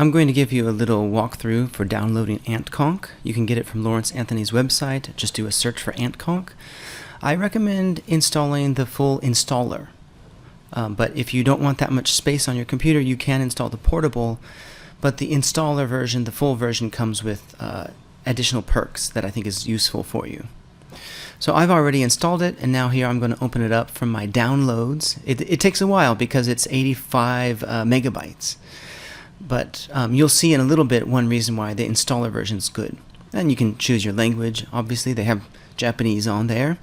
I'm going to give you a little walkthrough for downloading AntConc. You can get it from Lawrence Anthony's website. Just do a search for AntConc. I recommend installing the full installer. But if you don't want that much space on your computer, you can install the portable. But the installer version, the full version, comes with additional perks that I think is useful for you. So I've already installed it, and now here I'm going to open it up from my downloads. It takes a while because it's 85 megabytes. But you'll see in a little bit one reason why the installer version is good. And you can choose your language. Obviously, they have Japanese on there.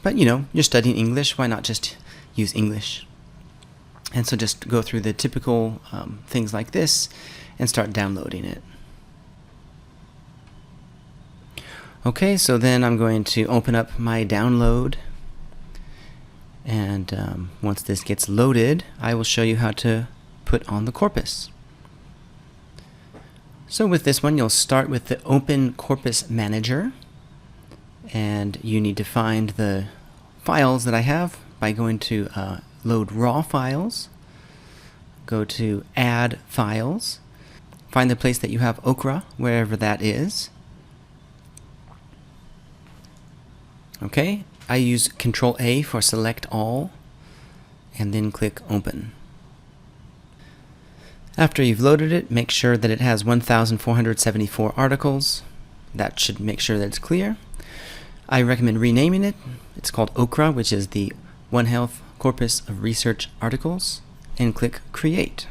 But, you know, you're studying English. Why not just use English? And so just go through the typical things like this and start downloading it. Okay, so then I'm going to open up my download. And once this gets loaded, I will show you how to put on the corpus. So with this one, you'll start with the Open Corpus Manager, and you need to find the files that I have by going to Load Raw Files, go to Add Files, find the place that you have OCRA, wherever that is. Okay, I use Control A for Select All, and then click Open. After you've loaded it, make sure that it has 1,474 articles. That should make sure that it's clear. I recommend renaming it. It's called OCRA, which is the One Health Corpus of Research Articles, and click Create.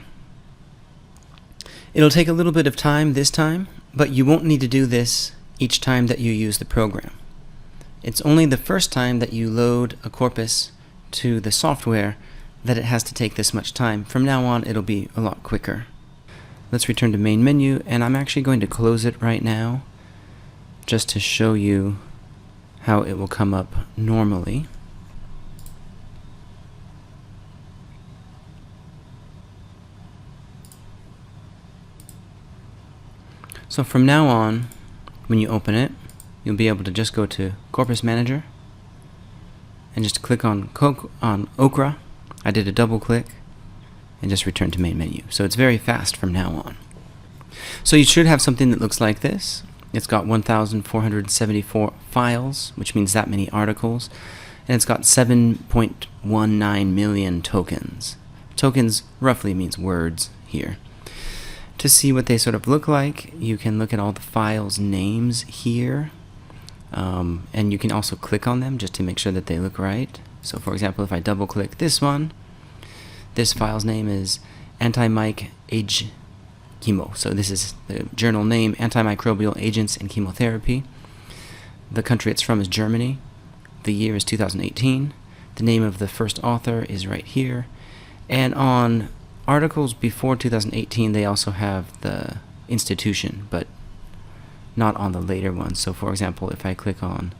It'll take a little bit of time this time, but you won't need to do this each time that you use the program. It's only the first time that you load a corpus to the software that it has to take this much time. From now on, it'll be a lot quicker. Let's return to main menu, and I'm actually going to close it right now just to show you how it will come up normally. So from now on, when you open it, you'll be able to just go to Corpus Manager and just click on OCRA. I did a double click and just return to main menu. So it's very fast from now on. So you should have something that looks like this. It's got 1,474 files, which means that many articles, and it's got 7.19 million tokens. Tokens roughly means words here. To see what they sort of look like, you can look at all the files' names here, and you can also click on them just to make sure that they look right. So for example, if I double click this one, this file's name is Antimicrobial Chemo. So this is the journal name, Antimicrobial Agents and Chemotherapy. The country it's from is Germany. The year is 2018. The name of the first author is right here. And on articles before 2018, they also have the institution, but not on the later ones. So for example, if I click on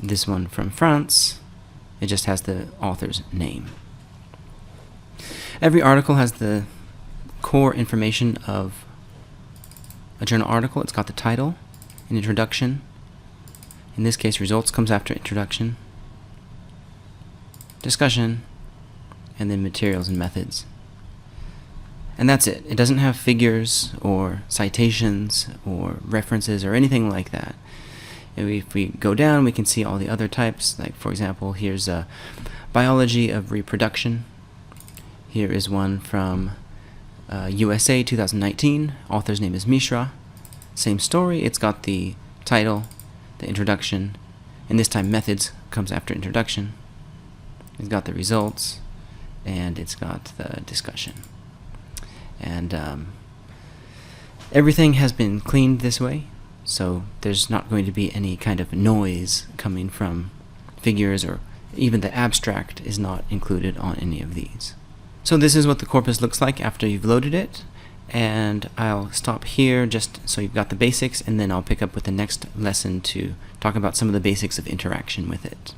this one from France, it just has the author's name. Every article has the core information of a journal article. It's got the title, an introduction. In this case, results comes after introduction, discussion, and then materials and methods. And that's it. It doesn't have figures or citations or references or anything like that. If we go down, we can see all the other types. Like, for example, here's a Biology of Reproduction. Here is one from USA 2019. Author's name is Mishra. Same story. It's got the title, the introduction, and this time methods comes after introduction. It's got the results, and it's got the discussion. And everything has been cleaned this way, so there's not going to be any kind of noise coming from figures, or even the abstract is not included on any of these. So this is what the corpus looks like after you've loaded it, and I'll stop here just so you've got the basics, and then I'll pick up with the next lesson to talk about some of the basics of interaction with it.